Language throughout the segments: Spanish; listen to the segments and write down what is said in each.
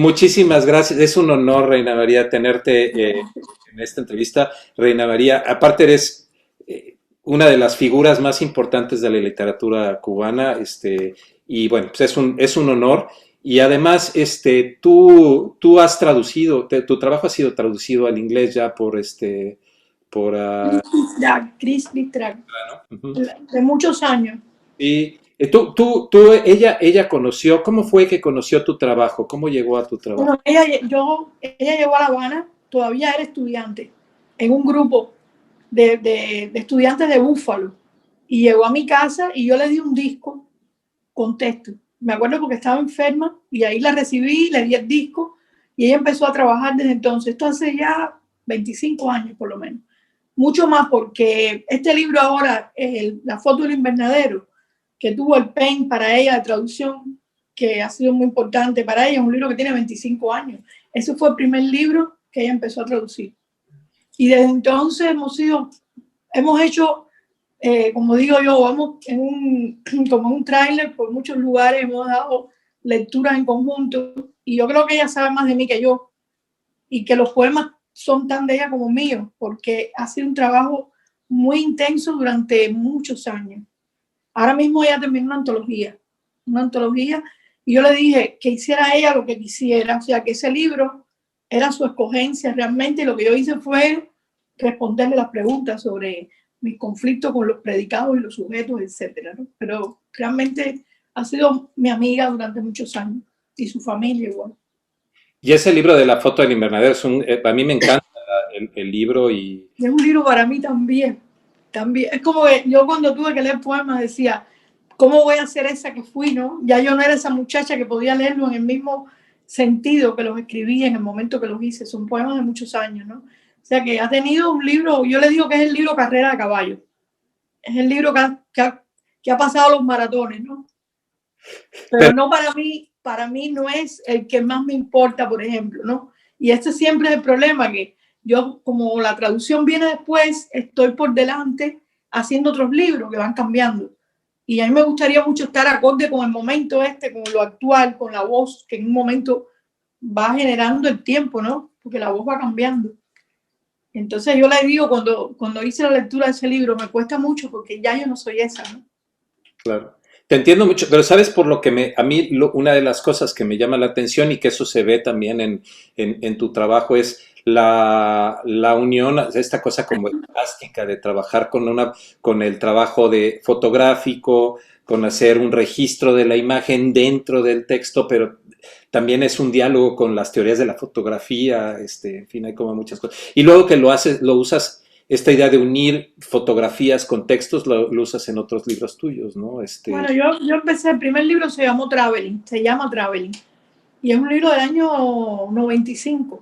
Muchísimas gracias. Es un honor, Reina María, tenerte en esta entrevista. Reina María, aparte eres una de las figuras más importantes de la literatura cubana, y bueno, pues es un honor. Y además, tú has traducido, tu trabajo ha sido traducido al inglés ya por por Chris Track, ¿no? de muchos años. Y ella conoció, ¿cómo fue que conoció tu trabajo? ¿Cómo llegó a tu trabajo? Bueno, ella llegó a La Habana, todavía era estudiante, en un grupo de estudiantes de Búfalo. Y llegó a mi casa y yo le di un disco con texto. Me acuerdo porque estaba enferma y ahí la recibí, le di el disco y ella empezó a trabajar desde entonces. Esto hace ya 25 años por lo menos. Mucho más porque este libro ahora, La foto del invernadero, que tuvo el PEN para ella de traducción, que ha sido muy importante para ella, es un libro que tiene 25 años. Ese fue el primer libro que ella empezó a traducir. Y desde entonces hemos hecho, como digo yo, vamos como un tráiler por muchos lugares, hemos dado lecturas en conjunto y yo creo que ella sabe más de mí que yo y que los poemas son tan de ella como míos, porque ha sido un trabajo muy intenso durante muchos años. Ahora mismo ella terminó una antología, y yo le dije que hiciera ella lo que quisiera, o sea, que ese libro era su escogencia realmente, y lo que yo hice fue responderle las preguntas sobre mis conflictos con los predicados y los sujetos, etcétera, ¿no? Pero realmente ha sido mi amiga durante muchos años, y su familia igual. Y ese libro de la foto del invernadero, a mí me encanta el libro y Y es un libro para mí también. También. Es como que yo cuando tuve que leer poemas decía, ¿cómo voy a ser esa que fui, no? Ya yo no era esa muchacha que podía leerlo en el mismo sentido que los escribí en el momento que los hice. Son poemas de muchos años, ¿no? O sea que ha tenido un libro, yo le digo que es el libro Carrera de Caballo. Es el libro que ha pasado los maratones, ¿no? Pero pero no para mí no es el que más me importa, por ejemplo, ¿no? Y este siempre es el problema, que yo, como la traducción viene después, estoy por delante haciendo otros libros que van cambiando. Y a mí me gustaría mucho estar acorde con el momento con lo actual, con la voz, que en un momento va generando el tiempo, ¿no? Porque la voz va cambiando. Entonces yo le digo, cuando hice la lectura de ese libro, me cuesta mucho porque ya yo no soy esa, ¿no? claro, te entiendo mucho, pero sabes por lo que a mí una de las cosas que me llama la atención y que eso se ve también en tu trabajo es la unión, esta cosa como elástica de trabajar con el trabajo de fotográfico, con hacer un registro de la imagen dentro del texto, pero también es un diálogo con las teorías de la fotografía, en fin, hay como muchas cosas. Y luego que lo usas, esta idea de unir fotografías con textos, lo usas en otros libros tuyos, ¿no? Bueno, yo empecé, el primer libro se llama Traveling, y es un libro del año 95.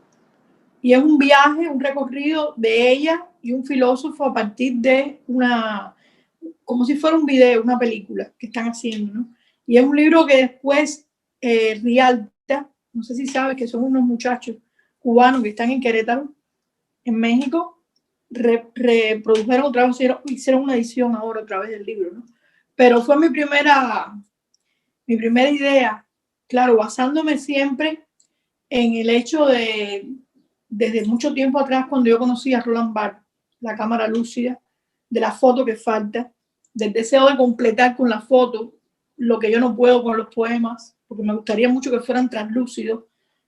Y es un viaje, un recorrido de ella y un filósofo a partir de como si fuera un video, una película que están haciendo, ¿no? Y es un libro que después Rialta, no sé si sabes que son unos muchachos cubanos que están en Querétaro, en México, reprodujeron otra vez, hicieron una edición ahora otra vez del libro, ¿no? Pero fue mi primera idea, claro, basándome siempre en el hecho desde mucho tiempo atrás, cuando yo conocí a Roland Barthes, la cámara lúcida, de la foto que falta, del deseo de completar con la foto lo que yo no puedo con los poemas, porque me gustaría mucho que fueran translúcidos,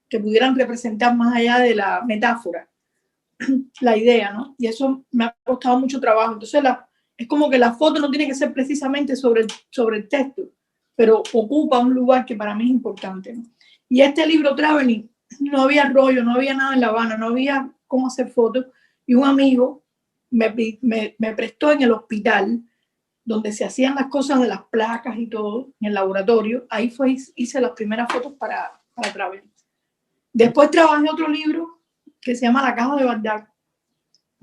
que pudieran representar más allá de la metáfora, la idea, ¿no? Y eso me ha costado mucho trabajo. Entonces, es como que la foto no tiene que ser precisamente sobre el texto, pero ocupa un lugar que para mí es importante, ¿no? Y este libro, Traveling, no había rollo, no había nada en La Habana, no había cómo hacer fotos. Y un amigo me prestó en el hospital, donde se hacían las cosas de las placas y todo, en el laboratorio. Ahí hice las primeras fotos para Traveling. Después trabajé otro libro que se llama La Caja de Bagdad.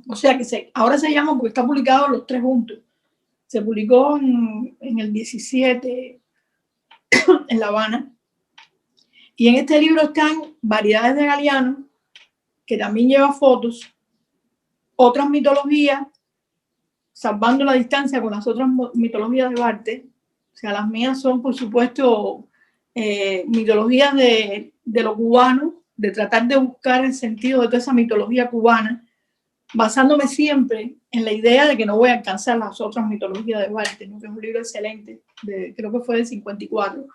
O sea que ahora se llama porque está publicado los tres juntos. Se publicó en el 17 en La Habana. Y en este libro están variedades de Galeano, que también lleva fotos, otras mitologías, salvando la distancia con las otras mitologías de Barthes. O sea, las mías son, por supuesto, mitologías de lo cubano, de tratar de buscar el sentido de toda esa mitología cubana, basándome siempre en la idea de que no voy a alcanzar las otras mitologías de Walter, ¿no? Que es un libro excelente, creo que fue del 54.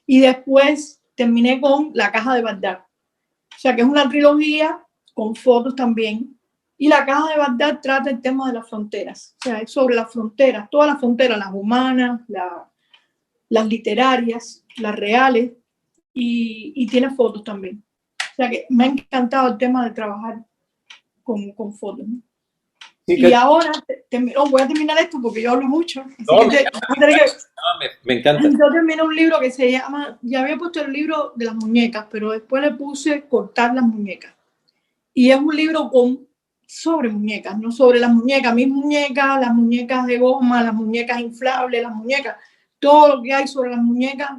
Y después terminé con La Caja de Bagdad. O sea, que es una trilogía con fotos también. Y La Caja de Bagdad trata el tema de las fronteras. O sea, es sobre las fronteras, todas las fronteras, las humanas, las literarias, las reales, y tiene fotos también. O sea, que me ha encantado el tema de trabajar con fotos, ¿no? Sí, y ahora voy a terminar esto porque yo hablo mucho. Me encanta. Yo terminé un libro que se llama, ya había puesto el libro de las muñecas, pero después le puse Cortar las muñecas. Y es un libro sobre muñecas, no sobre las muñecas, mis muñecas, las muñecas de goma, las muñecas inflables, las muñecas, todo lo que hay sobre las muñecas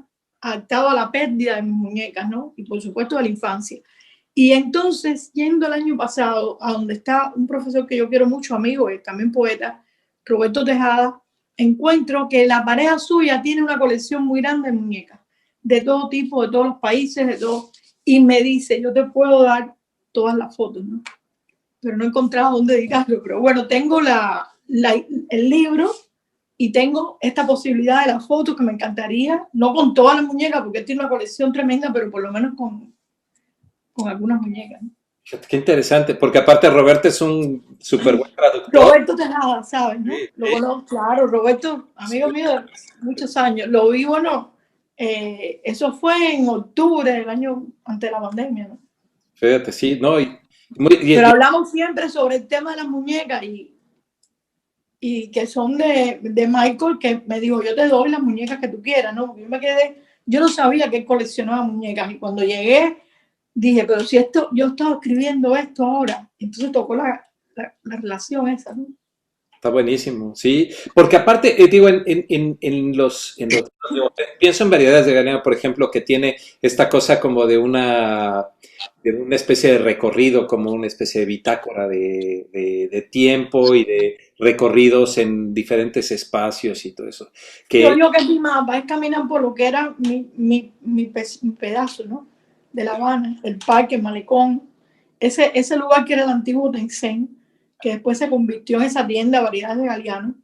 adaptado a la pérdida de mis muñecas, ¿no? Y por supuesto de la infancia. Y entonces, yendo el año pasado a donde está un profesor que yo quiero mucho, amigo, y también poeta, Roberto Tejada, encuentro que la pareja suya tiene una colección muy grande de muñecas, de todo tipo, de todos los países, de todo. Y me dice, yo te puedo dar todas las fotos, ¿no? Pero no he encontrado dónde dedicarlo. Pero bueno, tengo el libro y tengo esta posibilidad de las fotos que me encantaría, no con todas las muñecas, porque tiene una colección tremenda, pero por lo menos con algunas muñecas, ¿no? Qué interesante, porque aparte Roberto es un súper buen traductor. Roberto Tejada, ¿sabes? ¿No? Sí, lo conozco, claro, Roberto, amigo mío de muchos años. Lo vi, bueno, eso fue en octubre del año antes de la pandemia, ¿no? Fíjate, sí, ¿no? Pero hablamos siempre sobre el tema de las muñecas y que son de Michael, que me dijo, yo te doy las muñecas que tú quieras, ¿no? Porque yo no sabía que él coleccionaba muñecas y cuando llegué dije, pero si yo estaba escribiendo esto ahora, entonces tocó la relación esa, ¿no? Está buenísimo, sí, porque aparte, digo, pienso en variedades de Galeano, por ejemplo, que tiene esta cosa como de una especie de recorrido, como una especie de bitácora de tiempo y de recorridos en diferentes espacios y todo eso. Yo digo que es mi mapa, es caminar por lo que era mi pedazo, ¿no? De La Habana, el parque, el malecón, ese lugar que era el antiguo Tencent, que después se convirtió en esa tienda Variedades de Galeano,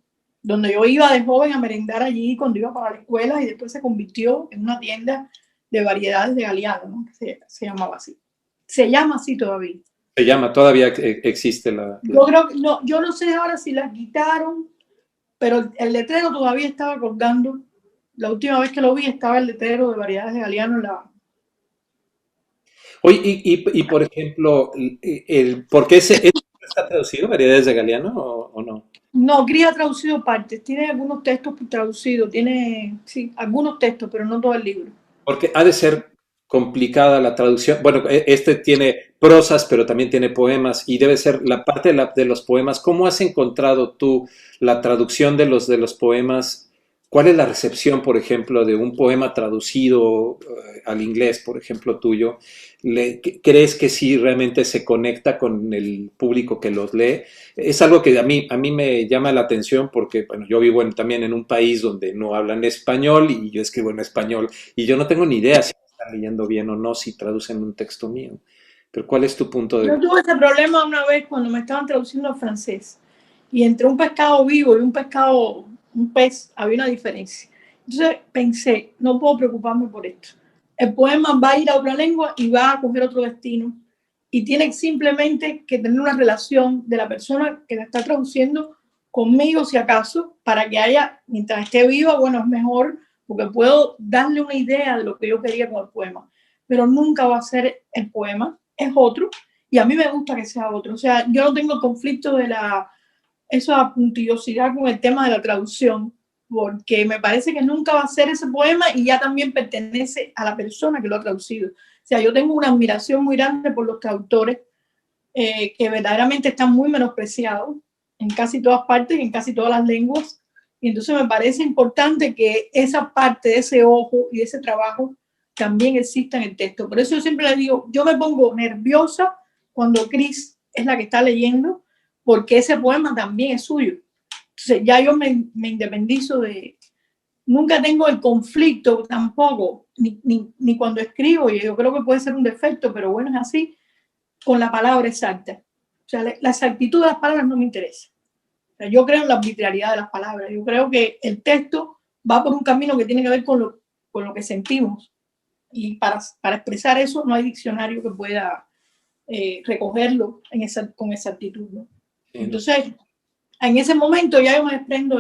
donde yo iba de joven a merendar allí cuando iba para la escuela y después se convirtió en una tienda de Variedades de Galeano, ¿no? Se llamaba así. Se llama así todavía. Se llama, todavía existe Yo creo que no, yo no sé ahora si las quitaron, pero el letrero todavía estaba colgando. La última vez que lo vi estaba el letrero de Variedades de Galeano en la... Oye, y por ejemplo, ¿por qué está traducido Variedades de Galeano o no? No, Cría ha traducido partes, tiene algunos textos traducidos, tiene, sí, algunos textos, pero no todo el libro. Porque ha de ser complicada la traducción. Bueno, este tiene prosas, pero también tiene poemas y debe ser la parte de los poemas. ¿Cómo has encontrado tú la traducción de los poemas? ¿Cuál es la recepción, por ejemplo, de un poema traducido al inglés, por ejemplo, tuyo? ¿Crees que sí realmente se conecta con el público que los lee? Es algo que a mí me llama la atención porque, bueno, yo vivo también en un país donde no hablan español y yo escribo en español y yo no tengo ni idea si están leyendo bien o no, si traducen un texto mío. Pero ¿cuál es tu punto de vista? Yo tuve ese problema una vez cuando me estaban traduciendo al francés y entre un pescado vivo y un pez, había una diferencia. Entonces pensé, no puedo preocuparme por esto. El poema va a ir a otra lengua y va a coger otro destino y tiene simplemente que tener una relación de la persona que la está traduciendo conmigo, si acaso, para que haya, mientras esté viva, bueno, es mejor porque puedo darle una idea de lo que yo quería con el poema, pero nunca va a ser el poema, es otro, y a mí me gusta que sea otro. O sea, yo no tengo conflicto de esa puntillosidad con el tema de la traducción, porque me parece que nunca va a ser ese poema y ya también pertenece a la persona que lo ha traducido. O sea, yo tengo una admiración muy grande por los traductores que verdaderamente están muy menospreciados en casi todas partes y en casi todas las lenguas. Y entonces me parece importante que esa parte de ese ojo y de ese trabajo también exista en el texto. Por eso yo siempre le digo, yo me pongo nerviosa cuando Cris es la que está leyendo, porque ese poema también es suyo. Entonces ya yo me independizo de nunca tengo el conflicto tampoco, ni cuando escribo, y yo creo que puede ser un defecto, pero bueno, es así, con la palabra exacta. O sea, la exactitud de las palabras no me interesa. O sea, yo creo en la arbitrariedad de las palabras. Yo creo que el texto va por un camino que tiene que ver con lo que sentimos. Y para expresar eso no hay diccionario que pueda recogerlo con exactitud, ¿no? Entonces, en ese momento ya yo me desprendo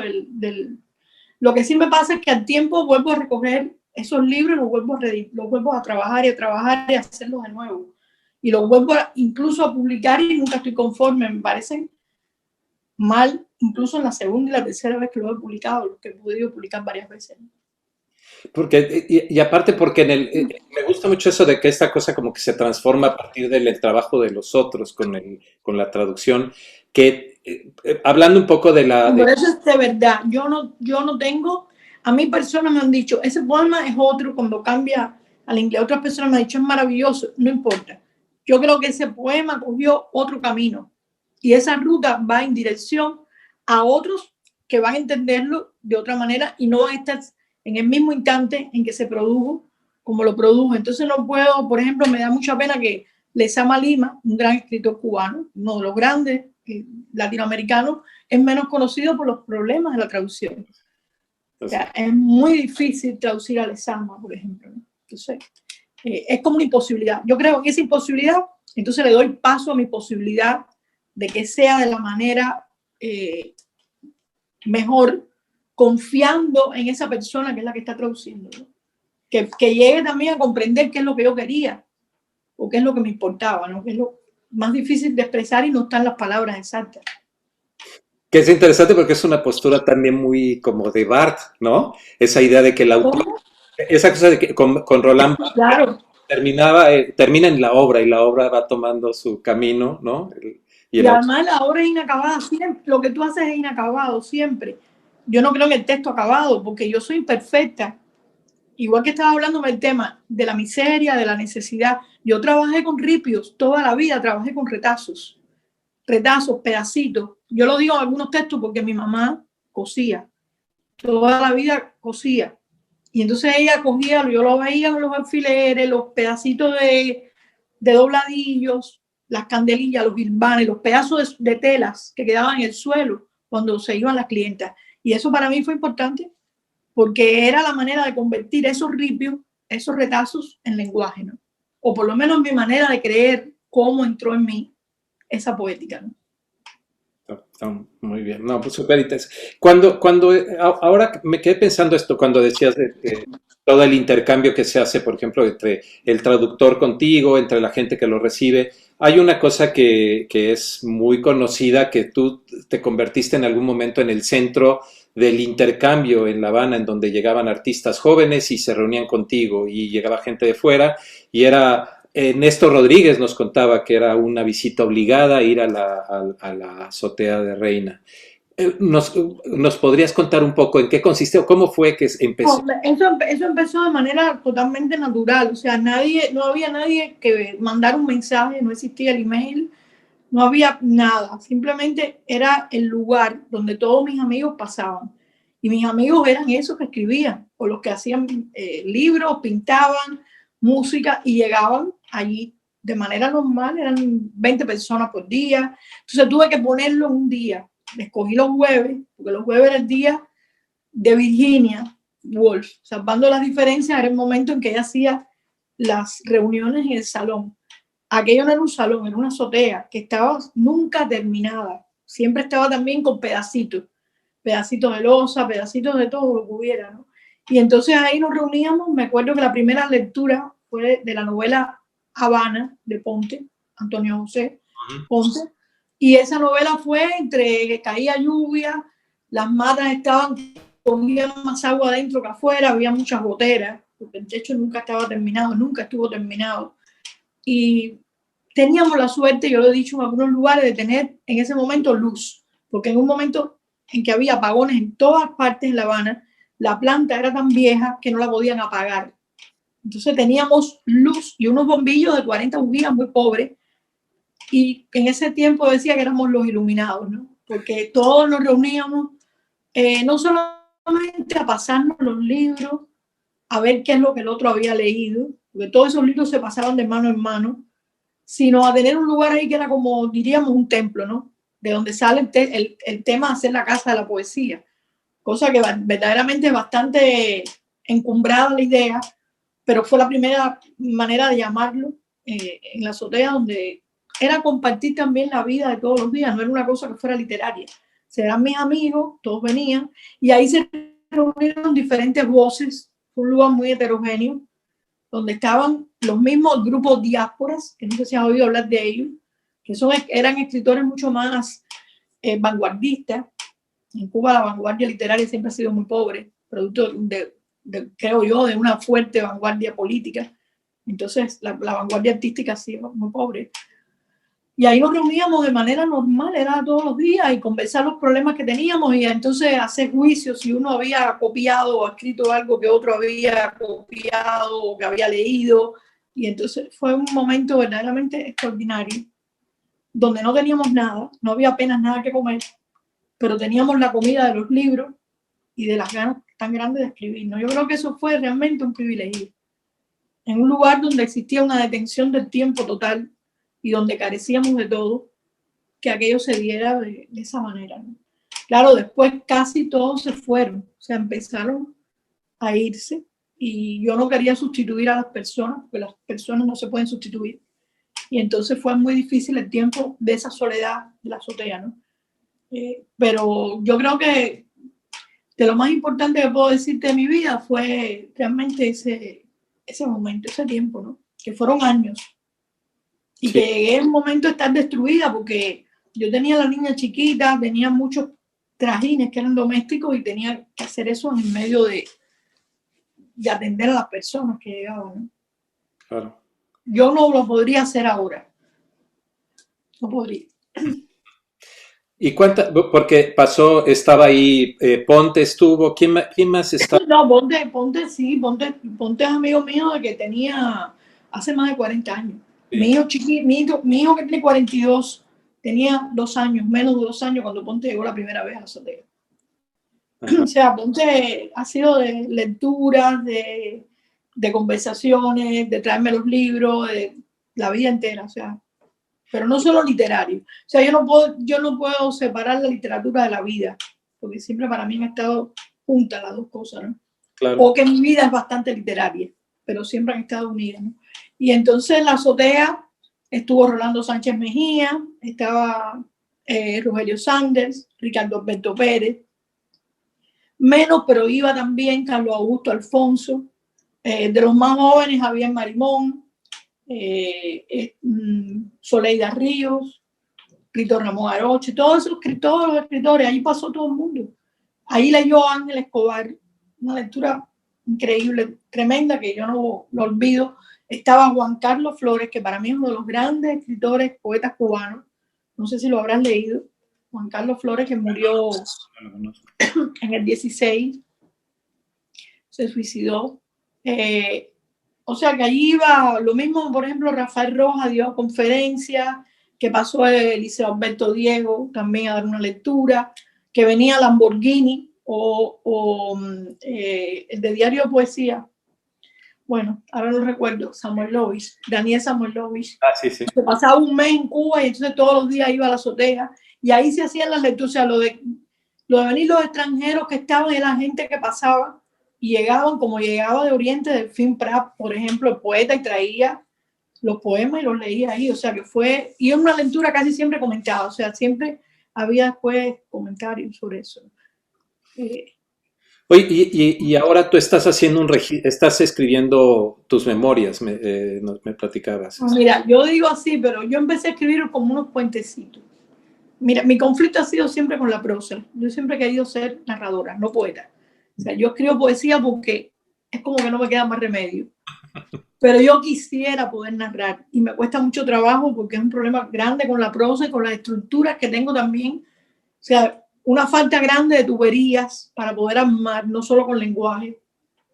Lo que sí me pasa es que al tiempo vuelvo a recoger esos libros, los vuelvo a trabajar y a hacerlos de nuevo. Y los vuelvo incluso a publicar y nunca estoy conforme. Me parecen mal, incluso en la segunda y la tercera vez que lo he publicado, lo que he podido publicar varias veces. Porque, y aparte porque me gusta mucho eso de que esta cosa como que se transforma a partir del trabajo de los otros con la traducción, que hablando un poco de la... Por eso es de verdad, yo no tengo, a mí personas me han dicho, ese poema es otro, cuando cambia al inglés, otras personas me han dicho, es maravilloso, no importa. Yo creo que ese poema cogió otro camino y esa ruta va en dirección a otros que van a entenderlo de otra manera y no van a estar en el mismo instante en que se produjo como lo produjo. Entonces no puedo, por ejemplo, me da mucha pena que Lezama Lima, un gran escritor cubano, uno de los grandes latinoamericanos, es menos conocido por los problemas de la traducción. O sea, es muy difícil traducir a Lezama, por ejemplo, ¿no? Entonces, es como una imposibilidad. Yo creo que esa imposibilidad, entonces le doy paso a mi posibilidad de que sea de la manera mejor, confiando en esa persona que es la que está traduciendo, ¿no? Que llegue también a comprender qué es lo que yo quería o qué es lo que me importaba, ¿no? Que es lo más difícil de expresar y no están las palabras exactas. Que es interesante porque es una postura también muy como de Barthes, ¿no? Esa idea de que el autor, esa cosa de que con Roland Barthes, claro, termina en la obra y la obra va tomando su camino, ¿no? Y además la obra es inacabada siempre, lo que tú haces es inacabado siempre. Yo no creo en el texto acabado porque yo soy imperfecta. Igual que estaba hablando del tema de la miseria, de la necesidad. Yo trabajé con ripios toda la vida, trabajé con retazos, pedacitos. Yo lo digo en algunos textos porque mi mamá cosía, toda la vida cosía. Y entonces ella cogía, yo lo veía con los alfileres, los pedacitos de dobladillos, las candelillas, los birbanes, los pedazos de telas que quedaban en el suelo cuando se iban las clientas. Y eso para mí fue importante porque era la manera de convertir esos ripios, esos retazos en lenguaje, ¿no? O por lo menos mi manera de creer cómo entró en mí esa poética, ¿no? Muy bien, no, pues súper interesante. Ahora me quedé pensando esto cuando decías de todo el intercambio que se hace, por ejemplo, entre el traductor contigo, entre la gente que lo recibe. Hay una cosa que es muy conocida, que tú te convertiste en algún momento en el centro del intercambio en La Habana, en donde llegaban artistas jóvenes y se reunían contigo y llegaba gente de fuera y era Néstor Rodríguez nos contaba que era una visita obligada a ir a la azotea de Reina. ¿Nos podrías contar un poco en qué consistió, cómo fue que empezó? Eso empezó de manera totalmente natural, o sea, no había nadie que mandara un mensaje, no existía el email, no había nada, simplemente era el lugar donde todos mis amigos pasaban. Y mis amigos eran esos que escribían, o los que hacían libros, pintaban, música, y llegaban allí de manera normal, eran 20 personas por día. Entonces tuve que ponerlo un día. Escogí los jueves, porque los jueves era el día de Virginia Woolf. Salvando las diferencias, era el momento en que ella hacía las reuniones en el salón. Aquello no era un salón, era una azotea que estaba nunca terminada. Siempre estaba también con pedacitos de losa, pedacitos de todo lo que hubiera, ¿no? Y entonces ahí nos reuníamos. Me acuerdo que la primera lectura fue de la novela Habana de Ponte, Antonio José Ponce, y esa novela fue entre que caía lluvia, las matas cogían más agua adentro que afuera, había muchas goteras, porque el techo nunca estaba terminado, nunca estuvo terminado. Y teníamos la suerte, yo lo he dicho en algunos lugares, de tener en ese momento luz, porque en un momento en que había apagones en todas partes de La Habana, la planta era tan vieja que no la podían apagar. Entonces teníamos luz y unos bombillos de 40 bujías muy pobres, y en ese tiempo decía que éramos los iluminados, ¿no? Porque todos nos reuníamos, no solo solamente a pasarnos los libros, a ver qué es lo que el otro había leído, porque todos esos libros se pasaban de mano en mano, sino a tener un lugar ahí que era como, diríamos, un templo, ¿no? De donde sale el tema de hacer la casa de la poesía, cosa que verdaderamente es bastante encumbrada la idea, pero fue la primera manera de llamarlo en la azotea, donde era compartir también la vida de todos los días, no era una cosa que fuera literaria. Serán mis amigos, todos venían, y ahí se reunieron diferentes voces, un lugar muy heterogéneo, donde estaban los mismos grupos diásporas, que no sé si has oído hablar de ellos, que eran escritores mucho más vanguardistas. En Cuba la vanguardia literaria siempre ha sido muy pobre, producto creo yo, de una fuerte vanguardia política. Entonces la vanguardia artística ha sido muy pobre. Y ahí nos reuníamos de manera normal, era todos los días, y conversar los problemas que teníamos, y entonces hacer juicios si uno había copiado o escrito algo que otro había copiado o que había leído. Y entonces fue un momento verdaderamente extraordinario, donde no teníamos nada, no había apenas nada que comer, pero teníamos la comida de los libros y de las ganas tan grandes de escribir, ¿no? Yo creo que eso fue realmente un privilegio. En un lugar donde existía una detención del tiempo total y donde carecíamos de todo, que aquello se diera de esa manera, ¿no? Claro, después casi todos se fueron, o sea, empezaron a irse, y yo no quería sustituir a las personas, porque las personas no se pueden sustituir. Y entonces fue muy difícil el tiempo de esa soledad de la azotea, ¿no? Pero yo creo que de lo más importante que puedo decirte de mi vida fue realmente ese momento, ese tiempo, ¿no? Que fueron años. Y que llegué a un momento de estar destruida, porque yo tenía la niña chiquita, tenía muchos trajines que eran domésticos y tenía que hacer eso en medio de atender a las personas que llegaban, ¿no? Claro. Yo no lo podría hacer ahora. No podría. ¿Y porque pasó, estaba ahí, Ponte estuvo, quién más estaba? No, Ponte sí, Ponte es amigo mío de que tenía hace más de 40 años. Mi Sí. hijo mi hijo que tiene 42 tenía 2 años, menos de 2 años cuando Ponte llegó la primera vez a la azotea. O sea, Ponte ha sido de lecturas, de conversaciones, de traerme los libros, de la vida entera, o sea, pero no solo literario. O sea, yo no puedo separar la literatura de la vida, porque siempre para mí han estado juntas las dos cosas, ¿no? Claro. O que mi vida es bastante literaria, pero siempre han estado unidas, ¿no? Y entonces en la azotea estuvo Rolando Sánchez Mejía, estaba Rogelio Sanders, Ricardo Alberto Pérez, menos, pero iba también Carlos Augusto Alfonso, de los más jóvenes Javier Marimón, Soleida Ríos, Rito Ramón Aroche, todos los escritores, ahí pasó todo el mundo. Ahí leyó Ángel Escobar, una lectura increíble, tremenda, que yo no lo olvido. Estaba Juan Carlos Flores, que para mí es uno de los grandes escritores, poetas cubanos. No sé si lo habrás leído. Juan Carlos Flores, que murió en el 16, se suicidó. O sea que allí iba lo mismo, por ejemplo, Rafael Rojas dio conferencias, que pasó Eliseo Alberto Diego también a dar una lectura, que venía Lamborghini o el de Diario de Poesía. Bueno, ahora no recuerdo, Samuel Lovis, Daniel Samuel Lovis. Ah, sí, sí. Se pasaba un mes en Cuba y entonces todos los días iba a la azotea y ahí se hacían las lecturas. O sea, lo de venir los extranjeros que estaban y la gente que pasaba y llegaban, como llegaba de Oriente, del Fin Prat, por ejemplo, el poeta, y traía los poemas y los leía ahí. O sea, que fue, y en una lectura casi siempre comentada, o sea, siempre había después comentarios sobre eso. Oye, y ahora tú estás haciendo estás escribiendo tus memorias, me platicabas. Mira, yo digo así, pero yo empecé a escribir como unos puentecitos. Mira, mi conflicto ha sido siempre con la prosa. Yo siempre he querido ser narradora, no poeta. O sea, yo escribo poesía porque es como que no me queda más remedio. Pero yo quisiera poder narrar y me cuesta mucho trabajo porque es un problema grande con la prosa y con las estructuras que tengo también. O sea, una falta grande de tuberías para poder armar, no solo con lenguaje,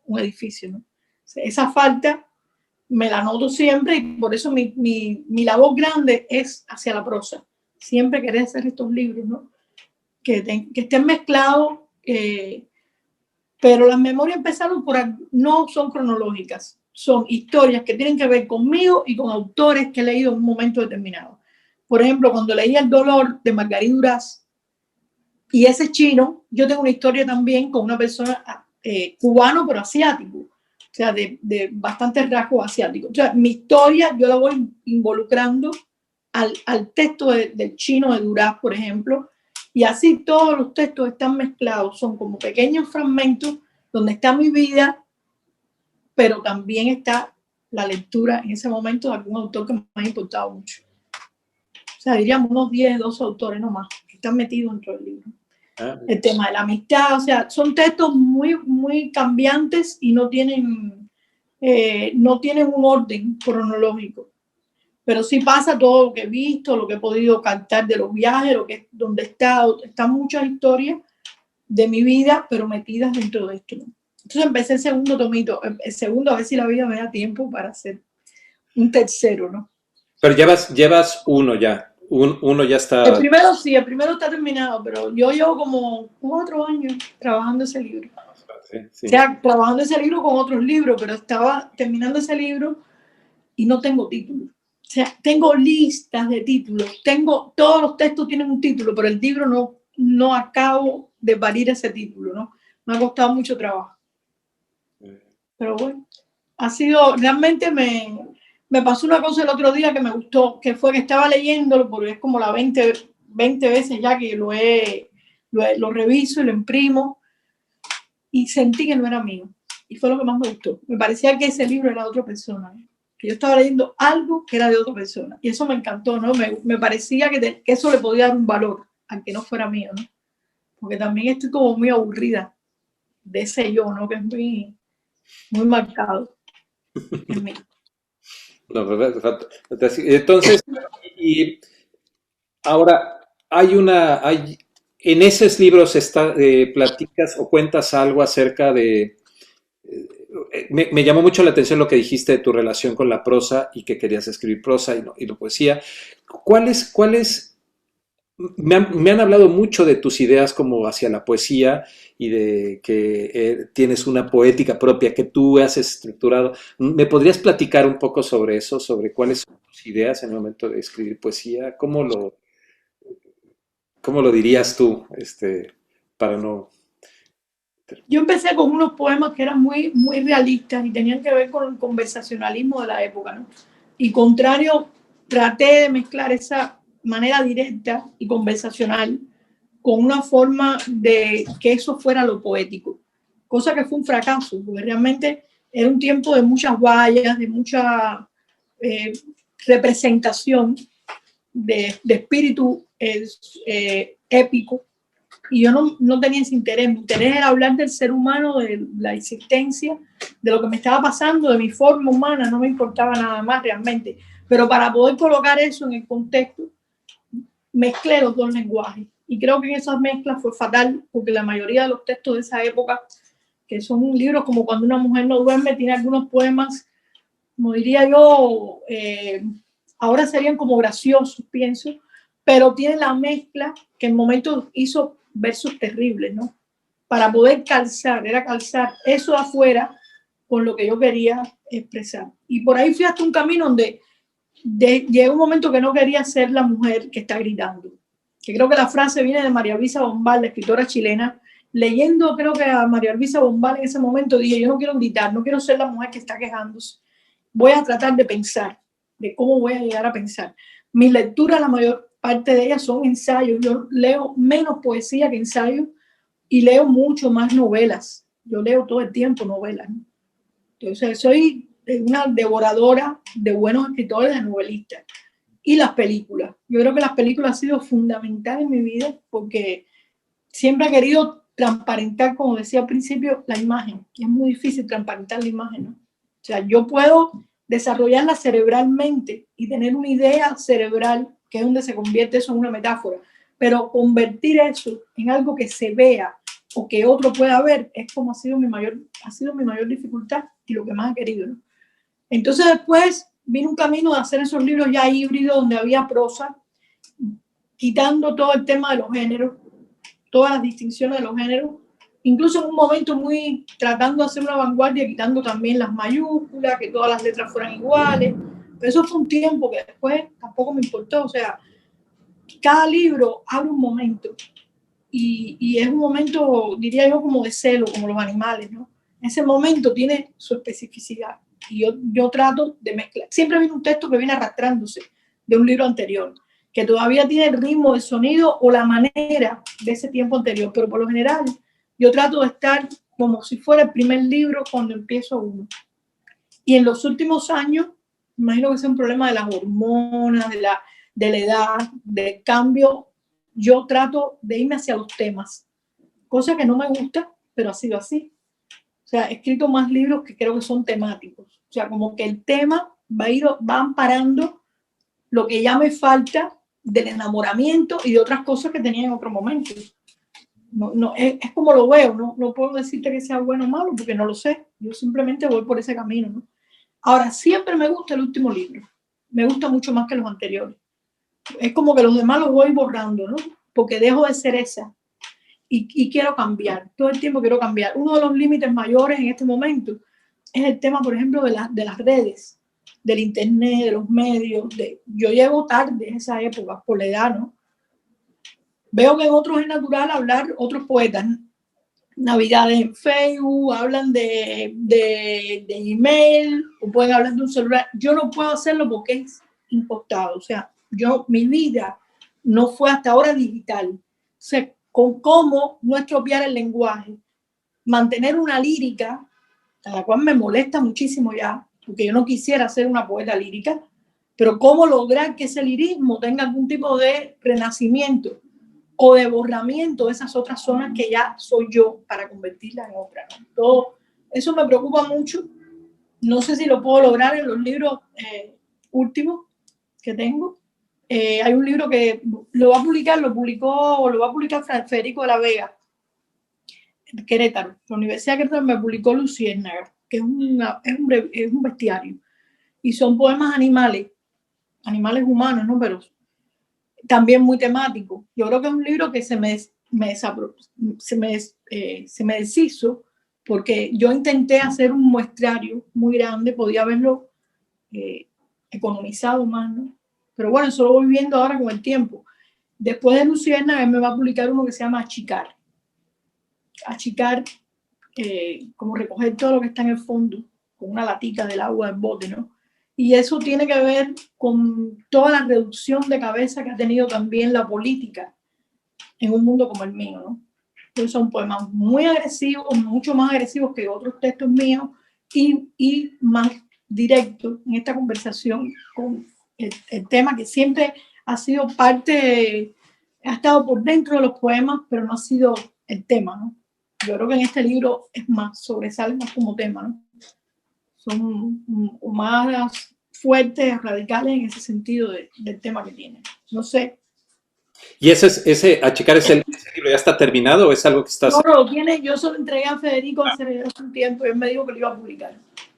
un edificio, ¿no? O sea, esa falta me la noto siempre y por eso mi labor grande es hacia la prosa. Siempre querer hacer estos libros, ¿no? Que estén mezclados Pero las memorias empezaron no son cronológicas, son historias que tienen que ver conmigo y con autores que he leído en un momento determinado. Por ejemplo, cuando leí El dolor de Marguerite Duras y ese chino, yo tengo una historia también con una persona cubano pero asiático, o sea, de bastantes rasgos asiáticos. O sea, mi historia yo la voy involucrando al texto del chino de Duras, por ejemplo, y así todos los textos están mezclados, son como pequeños fragmentos donde está mi vida, pero también está la lectura en ese momento de algún autor que me ha importado mucho. O sea, diríamos unos 10, 12 autores nomás que están metidos dentro del libro. El tema de la amistad, o sea, son textos muy, muy cambiantes y no tienen un orden cronológico. Pero sí pasa todo lo que he visto, lo que he podido captar de los viajes, donde están muchas historias de mi vida, pero metidas dentro de esto, ¿no? Entonces empecé el segundo tomito, el segundo, a ver si la vida me da tiempo para hacer un tercero, ¿no? Pero llevas uno ya, uno ya está. El primero sí, el primero está terminado, pero yo llevo como 4 años trabajando ese libro. Sí. O sea, trabajando ese libro con otros libros, pero estaba terminando ese libro y no tengo título. O sea, tengo listas de títulos, todos los textos tienen un título, pero el libro no acabo de parir ese título, ¿no? Me ha costado mucho trabajo. Pero bueno, realmente me pasó una cosa el otro día que me gustó, que fue que estaba leyéndolo, porque es como la 20 veces ya que lo reviso y lo imprimo, y sentí que no era mío. Y fue lo que más me gustó. Me parecía que ese libro era de otra persona, ¿no? Que yo estaba leyendo algo que era de otra persona. Y eso me encantó, ¿no? Me parecía que eso le podía dar un valor, aunque no fuera mío, ¿no? Porque también estoy como muy aburrida de ese yo, ¿no? Que es muy, muy marcado en mí. No, entonces, y ahora en esos libros platicas o cuentas algo acerca de. Me llamó mucho la atención lo que dijiste de tu relación con la prosa y que querías escribir prosa y no poesía. ¿Cuáles me han hablado mucho de tus ideas como hacia la poesía y de que tienes una poética propia que tú has estructurado? ¿Me podrías platicar un poco sobre eso, sobre cuáles son tus ideas en el momento de escribir poesía? ¿Cómo lo dirías tú, para no? Yo empecé con unos poemas que eran muy, muy realistas y tenían que ver con el conversacionalismo de la época, ¿no? Y contrario, traté de mezclar esa manera directa y conversacional con una forma de que eso fuera lo poético, cosa que fue un fracaso, porque realmente era un tiempo de muchas vallas, de mucha representación de espíritu épico, y yo no tenía ese interés. Mi interés era hablar del ser humano, de la existencia, de lo que me estaba pasando, de mi forma humana, no me importaba nada más realmente. Pero para poder colocar eso en el contexto, mezclé los dos lenguajes. Y creo que en esas mezclas fue fatal, porque la mayoría de los textos de esa época, que son libros como Cuando una mujer no duerme, tiene algunos poemas, como diría yo, ahora serían como graciosos, pienso, pero tiene la mezcla que en momentos hizo versos terribles, ¿no? Para poder calzar eso de afuera con lo que yo quería expresar. Y por ahí fui hasta un camino donde llegó un momento que no quería ser la mujer que está gritando. Que creo que la frase viene de María Luisa Bombal, la escritora chilena. Leyendo, creo que a María Luisa Bombal en ese momento dije, yo no quiero gritar, no quiero ser la mujer que está quejándose. Voy a tratar de pensar, de cómo voy a llegar a pensar. Mis lecturas, la mayor parte de ellas son ensayos. Yo leo menos poesía que ensayos y leo mucho más novelas. Yo leo todo el tiempo novelas, ¿no? Entonces, soy una devoradora de buenos escritores, de novelistas. Y las películas. Yo creo que las películas han sido fundamentales en mi vida porque siempre he querido transparentar, como decía al principio, la imagen. Y es muy difícil transparentar la imagen, ¿no? O sea, yo puedo desarrollarla cerebralmente y tener una idea cerebral, que es donde se convierte eso en una metáfora, pero convertir eso en algo que se vea o que otro pueda ver es como ha sido mi mayor dificultad y lo que más he querido, ¿no? Entonces después vino un camino de hacer esos libros ya híbridos donde había prosa, quitando todo el tema de los géneros, todas las distinciones de los géneros, incluso en un momento muy tratando de hacer una vanguardia, quitando también las mayúsculas, que todas las letras fueran iguales. Pero eso fue un tiempo que después tampoco me importó. O sea, cada libro abre un momento y es un momento, diría yo, como de celo, como los animales, ¿no? Ese momento tiene su especificidad y yo trato de mezclar. Siempre viene un texto que viene arrastrándose de un libro anterior, que todavía tiene el ritmo, el sonido o la manera de ese tiempo anterior, pero por lo general yo trato de estar como si fuera el primer libro cuando empiezo uno. Y en los últimos años, imagino que es un problema de las hormonas, de la edad, del cambio, yo trato de irme hacia los temas, cosa que no me gusta, pero ha sido así. O sea, he escrito más libros que creo que son temáticos. O sea, como que el tema va amparando lo que ya me falta del enamoramiento y de otras cosas que tenía en otro momento. No, es como lo veo, no puedo decirte que sea bueno o malo porque no lo sé. Yo simplemente voy por ese camino, ¿no? Ahora, siempre me gusta el último libro. Me gusta mucho más que los anteriores. Es como que los demás los voy borrando, ¿no? Porque dejo de ser esa y quiero cambiar. Todo el tiempo quiero cambiar. Uno de los límites mayores en este momento es el tema, por ejemplo, de las redes, del internet, de los medios. Yo llego tarde en esa época por la edad, ¿no? Veo que en otros es natural hablar, otros poetas, Navidades en Facebook, hablan de email, o pueden hablar de un celular. Yo no puedo hacerlo porque es impostado. O sea, mi vida no fue hasta ahora digital. O sea, con cómo no estropear el lenguaje, mantener una lírica, a la cual me molesta muchísimo ya, porque yo no quisiera ser una poeta lírica, pero cómo lograr que ese lirismo tenga algún tipo de renacimiento o de borramiento de esas otras zonas que ya soy yo para convertirlas en otra, ¿no? Todo eso me preocupa mucho. No sé si lo puedo lograr en los libros últimos que tengo. Hay un libro que lo va a publicar Federico de la Vega, en Querétaro. La Universidad de Querétaro me publicó Luciérnaga, que es un bestiario. Y son poemas animales humanos, ¿no? Pero también muy temático. Yo creo que es un libro que se me deshizo porque yo intenté hacer un muestrario muy grande, podía haberlo economizado más, ¿no? Pero bueno, eso lo voy viendo ahora con el tiempo. Después de Luciérnaga, él me va a publicar uno que se llama Achicar. Achicar, como recoger todo lo que está en el fondo, con una latica del agua del bote, ¿no? Y eso tiene que ver con toda la reducción de cabeza que ha tenido también la política en un mundo como el mío, ¿no? Entonces son poemas muy agresivos, mucho más agresivos que otros textos míos y más directos en esta conversación con el tema que siempre ha sido parte, ha estado por dentro de los poemas, pero no ha sido el tema, ¿no? Yo creo que en este libro es más, sobresale más como tema, ¿no? Son más fuertes, radicales en ese sentido del tema que tienen. No sé. ¿Y ese Achicar, ese libro ya está terminado o es algo que estás... No, lo tiene, yo se lo entregué a Federico hace un tiempo y él me dijo que lo iba a publicar.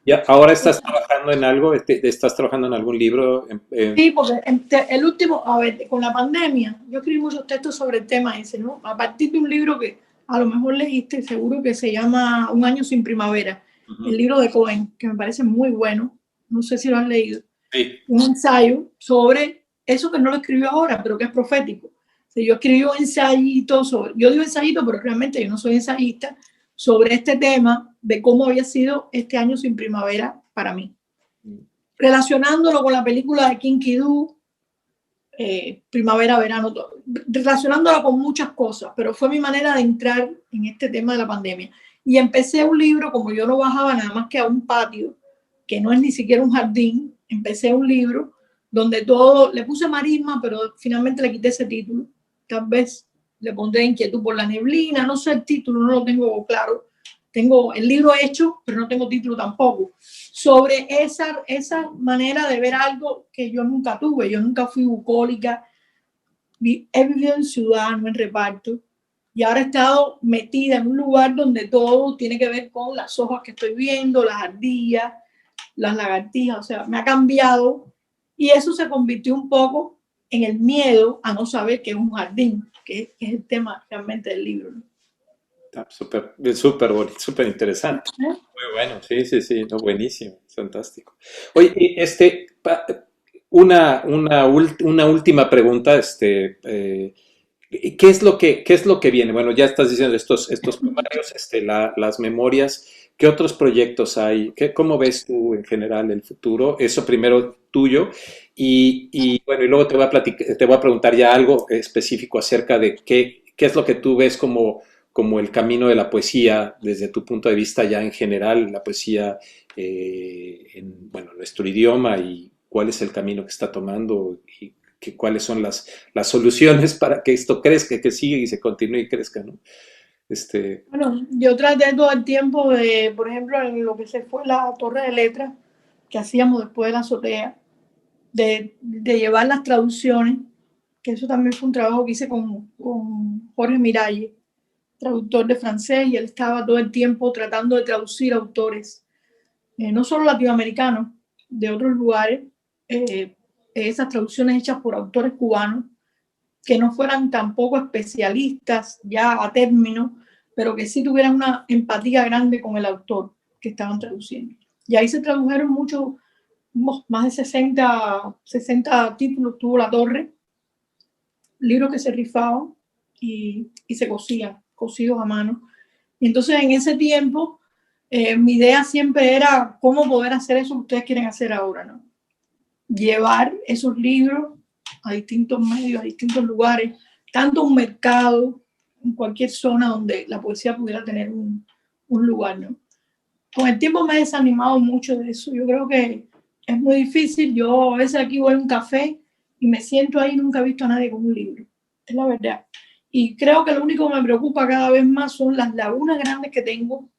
Ya, ¿ahora estás trabajando en algo? ¿Estás trabajando en algún libro? Sí, porque el último, a ver, con la pandemia, yo escribí muchos textos sobre el tema ese, ¿no? A partir de un libro que a lo mejor leíste, seguro que se llama Un año sin primavera, el libro de Cohen, que me parece muy bueno, no sé si lo has leído. Sí. Un ensayo sobre eso que no lo escribió ahora, pero que es profético. O sea, yo escribí un ensayito sobre, yo digo ensayito, pero realmente yo no soy ensayista, sobre este tema de cómo había sido este año sin primavera para mí. Relacionándolo con la película de Kinky Doo, primavera, verano, relacionándola con muchas cosas, pero fue mi manera de entrar en este tema de la pandemia. Y empecé un libro, como yo no bajaba nada más que a un patio, que no es ni siquiera un jardín, empecé un libro donde todo, le puse marisma, pero finalmente le quité ese título. Tal vez le pondré Inquietud por la neblina, no sé el título, no lo tengo claro. Tengo el libro hecho, pero no tengo título tampoco. Sobre esa manera de ver algo que yo nunca tuve. Yo nunca fui bucólica. He vivido en ciudad, no en reparto. Y ahora he estado metida en un lugar donde todo tiene que ver con las hojas que estoy viendo, las ardillas, las lagartijas. O sea, me ha cambiado. Y eso se convirtió un poco en el miedo a no saber que es un jardín, que es el tema realmente del libro, ¿no? Está súper, súper bonito, súper interesante. ¿eh? Muy bueno, sí, sí, sí, no, buenísimo, fantástico. Oye, y una última pregunta, qué es lo que viene? Bueno, ya estás diciendo estos poemarios, las memorias, ¿qué otros proyectos hay? ¿Cómo ves tú en general el futuro? Eso primero tuyo, bueno, y luego te voy a preguntar ya algo específico acerca de qué es lo que tú ves como el camino de la poesía desde tu punto de vista ya en general, la poesía en, bueno, nuestro idioma y cuál es el camino que está tomando y cuáles son las soluciones para que esto crezca, que siga y se continúe y crezca, ¿no? Este, Bueno, yo traté todo el tiempo de, por ejemplo, en lo que se fue la torre de letras que hacíamos después de la azotea, de llevar las traducciones, que eso también fue un trabajo que hice con Jorge Miralles, traductor de francés, y él estaba todo el tiempo tratando de traducir autores, no solo latinoamericanos, de otros lugares, esas traducciones hechas por autores cubanos, que no fueran tampoco especialistas ya a término, pero que sí tuvieran una empatía grande con el autor que estaban traduciendo. Y ahí se tradujeron muchos, más de 60 títulos tuvo La Torre, libros que se rifaban y se cosían, cosidos a mano. Y entonces en ese tiempo mi idea siempre era cómo poder hacer eso que ustedes quieren hacer ahora, ¿no? Llevar esos libros a distintos medios, a distintos lugares, tanto un mercado, en cualquier zona donde la poesía pudiera tener un lugar, ¿no? Con el tiempo me he desanimado mucho de eso. Yo creo que es muy difícil. Yo a veces aquí voy a un café y me siento ahí y nunca he visto a nadie con un libro. Es la verdad. Y creo que lo único que me preocupa cada vez más son las lagunas grandes que tengo,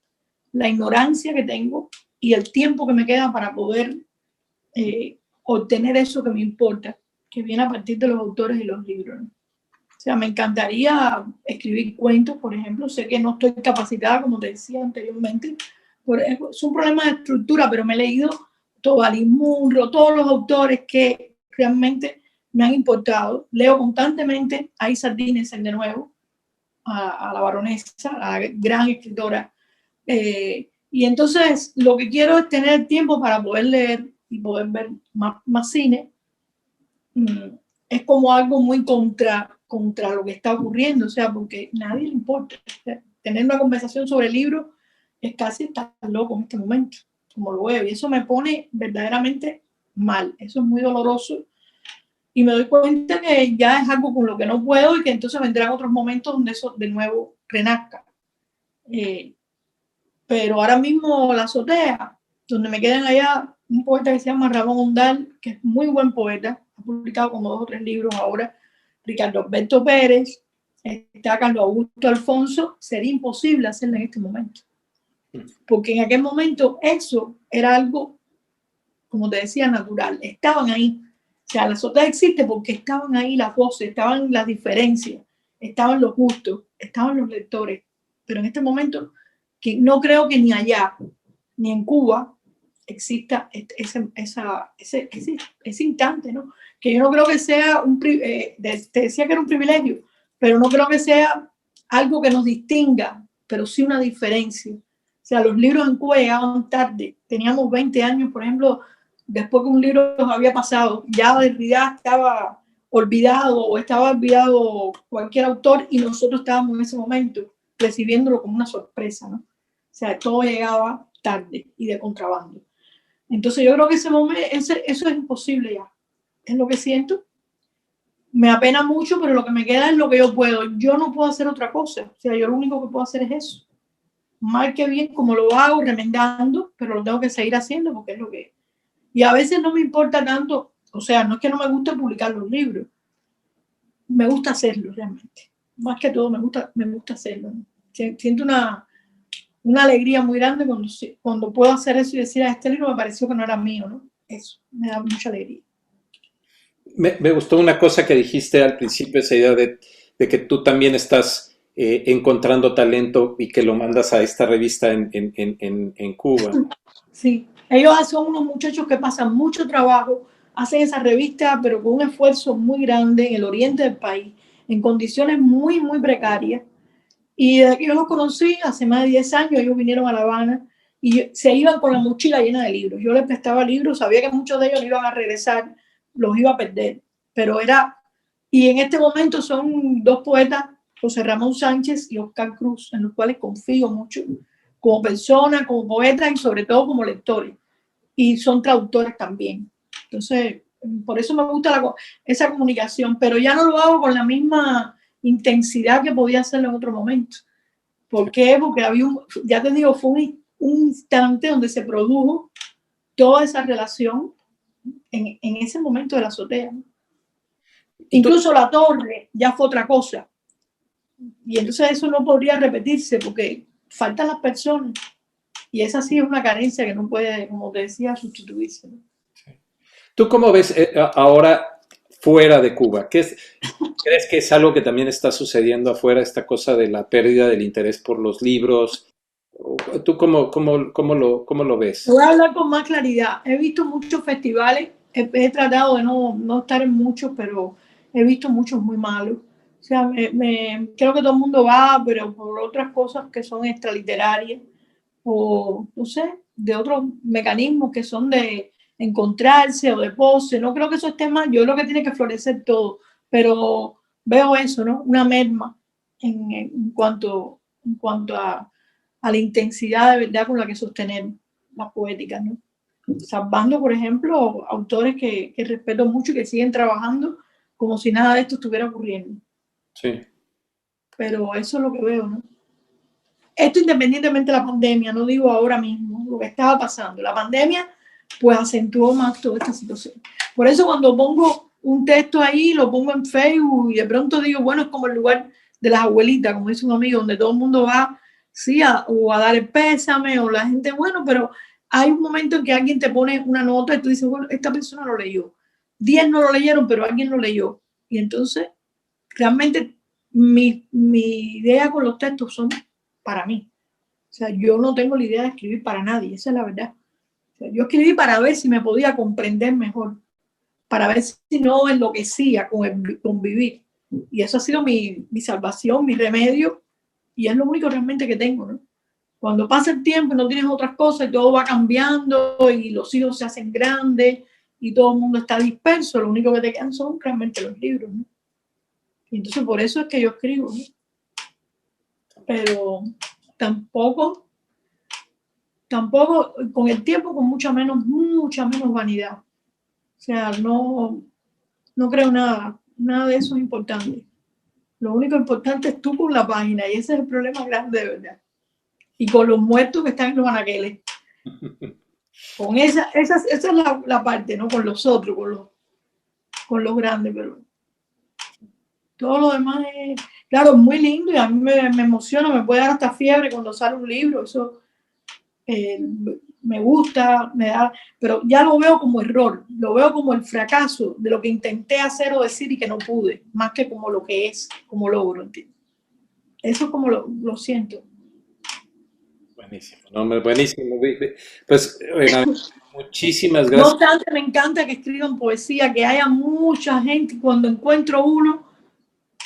la ignorancia que tengo y el tiempo que me queda para poder obtener eso que me importa, que viene a partir de los autores y los libros, ¿no? O sea, me encantaría escribir cuentos, por ejemplo. Sé que no estoy capacitada, como te decía anteriormente. Es un problema de estructura, pero me he leído Tobalí Munro, todos los autores que realmente me han importado. Leo constantemente a Isaac Dinesen de nuevo, a la baronesa, a la gran escritora. Y entonces lo que quiero es tener tiempo para poder leer y poder ver más cine. Es como algo muy contra lo que está ocurriendo, o sea, porque a nadie le importa. O sea, tener una conversación sobre el libro es casi estar loco en este momento, como lo veo, y eso me pone verdaderamente mal, eso es muy doloroso, y me doy cuenta que ya es algo con lo que no puedo y que entonces vendrán otros momentos donde eso de nuevo renazca. Pero ahora mismo la azotea, donde me quedan allá un poeta que se llama Ramón Ondal, que es muy buen poeta, ha publicado como 2 o 3 libros ahora, Ricardo Alberto Pérez, está Carlos Augusto Alfonso, sería imposible hacerlo en este momento. Porque en aquel momento eso era algo, como te decía, natural. Estaban ahí. O sea, la azotea existe porque estaban ahí las voces, estaban las diferencias, estaban los gustos, estaban los lectores. Pero en este momento, que no creo que ni allá, ni en Cuba, exista ese instante, ¿no? Que yo no creo que sea te decía que era un privilegio, pero no creo que sea algo que nos distinga, pero sí una diferencia. O sea, los libros en Cuba llegaban tarde. Teníamos 20 años, por ejemplo, después que un libro había pasado, ya Derrida estaba olvidado o estaba olvidado cualquier autor y nosotros estábamos en ese momento recibiéndolo como una sorpresa, ¿no? O sea, todo llegaba tarde y de contrabando. Entonces yo creo que ese momento, eso es imposible ya. Es lo que siento. Me apena mucho, pero lo que me queda es lo que yo puedo. Yo no puedo hacer otra cosa. O sea, yo lo único que puedo hacer es eso. Mal que bien, como lo hago, remendando, pero lo tengo que seguir haciendo porque es lo que es. Y a veces no me importa tanto, o sea, no es que no me guste publicar los libros, me gusta hacerlo realmente. Más que todo me gusta hacerlo, ¿no? Siento una alegría muy grande cuando puedo hacer eso y decir, este libro me pareció que no era mío, ¿no? Eso me da mucha alegría. me gustó una cosa que dijiste al principio, esa idea de que tú también estás encontrando talento y que lo mandas a esta revista en Cuba. Sí, ellos son unos muchachos que pasan mucho trabajo, hacen esa revista, pero con un esfuerzo muy grande en el oriente del país, en condiciones muy, muy precarias. Y desde que yo los conocí, hace más de 10 años, ellos vinieron a La Habana y se iban con la mochila llena de libros. Yo les prestaba libros, sabía que muchos de ellos no iban a regresar, los iba a perder, pero era... Y en este momento son dos poetas, José Ramón Sánchez y Oscar Cruz, en los cuales confío mucho como persona, como poeta y sobre todo como lectores. Y son traductores también. Entonces, por eso me gusta esa comunicación, pero ya no lo hago con la misma intensidad que podía hacerlo en otro momento. ¿Por qué? Porque había ya te digo, fue un instante donde se produjo toda esa relación en ese momento de la azotea, ¿no? Incluso la torre ya fue otra cosa. Y entonces eso no podría repetirse porque faltan las personas. Y esa sí es una carencia que no puede, como te decía, sustituirse, ¿no? ¿Tú cómo ves ahora fuera de Cuba? ¿Crees que es algo que también está sucediendo afuera, esta cosa de la pérdida del interés por los libros? ¿Tú cómo lo ves? Voy a hablar con más claridad. He visto muchos festivales, he tratado de no estar en muchos, pero he visto muchos muy malos. O sea, creo que todo el mundo va, pero por otras cosas que son extraliterarias o, no sé, de otros mecanismos que son de encontrarse o de pose. No creo que eso esté mal. Yo creo que tiene que florecer todo, pero veo eso, ¿no? Una merma en cuanto a la intensidad de verdad con la que sostener las poéticas, ¿no? Salvando, por ejemplo, autores que respeto mucho y que siguen trabajando como si nada de esto estuviera ocurriendo. Sí. Pero eso es lo que veo, ¿no? Esto independientemente de la pandemia, no digo ahora mismo, lo que estaba pasando. La pandemia pues acentuó más toda esta situación. Por eso cuando pongo un texto ahí, lo pongo en Facebook y de pronto digo, bueno, es como el lugar de las abuelitas, como dice un amigo, donde todo el mundo va, sí, o a dar el pésame, o la gente, bueno, pero hay un momento en que alguien te pone una nota y tú dices, bueno, esta persona lo leyó. 10 no lo leyeron, pero alguien lo leyó. Y entonces, realmente, mi idea con los textos son para mí. O sea, yo no tengo la idea de escribir para nadie, esa es la verdad. O sea, yo escribí para ver si me podía comprender mejor, para ver si no enloquecía con el convivir. Y eso ha sido mi salvación, mi remedio, y es lo único realmente que tengo, ¿no? Cuando pasa el tiempo y no tienes otras cosas y todo va cambiando y los hijos se hacen grandes y todo el mundo está disperso, lo único que te quedan son realmente los libros, ¿no? Y entonces por eso es que yo escribo, ¿no? Pero tampoco con el tiempo con mucha menos vanidad. O sea, no creo nada de eso es importante. Lo único importante es tú con la página y ese es el problema grande de verdad. Y con los muertos que están en los anaqueles. Con esa es la parte, ¿no? Con los otros, con los grandes, pero todo lo demás es, claro, es muy lindo y a mí me emociona, me puede dar hasta fiebre cuando sale un libro, eso me gusta, me da, pero ya lo veo como error, lo veo como el fracaso de lo que intenté hacer o decir y que no pude, más que como lo que es, como logro, ¿entiendes? Eso es como lo siento. Buenísimo, no, buenísimo. Pues, Reina, muchísimas No gracias. obstante, me encanta que escriban poesía, que haya mucha gente, cuando encuentro uno,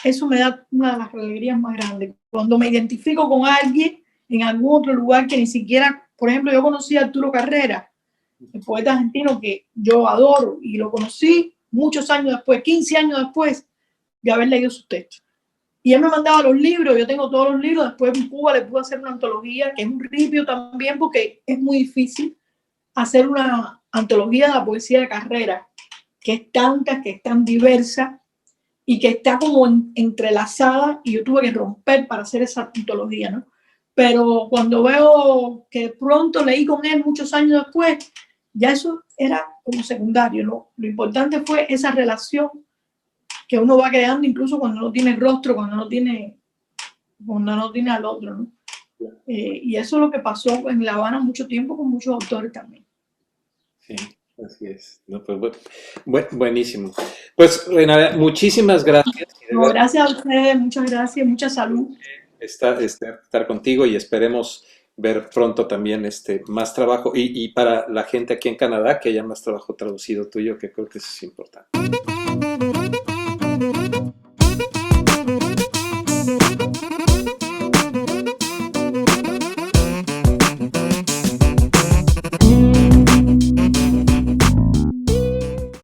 eso me da una de las alegrías más grandes. Cuando me identifico con alguien en algún otro lugar que ni siquiera, por ejemplo, yo conocí a Arturo Carrera, el poeta argentino que yo adoro, y lo conocí muchos años después, 15 años después de haber leído sus textos. Y él me mandaba los libros, yo tengo todos los libros, después en Cuba le pude hacer una antología, que es un ripio también, porque es muy difícil hacer una antología de la poesía de Carrera, que es tanta, que es tan diversa, y que está como entrelazada, y yo tuve que romper para hacer esa antología, ¿no? Pero cuando veo que pronto leí con él muchos años después, ya eso era como secundario, ¿no? Lo importante fue esa relación que uno va creando incluso cuando no tiene rostro, cuando no tiene al otro, ¿no? Y eso es lo que pasó en La Habana mucho tiempo con muchos autores también. Sí, así es. No, pues, buenísimo. Pues, Reina, muchísimas gracias. Y de No, verdad, gracias a ustedes, muchas gracias, mucha salud. estar contigo y esperemos ver pronto también más trabajo y para la gente aquí en Canadá que haya más trabajo traducido tuyo, que creo que eso es importante.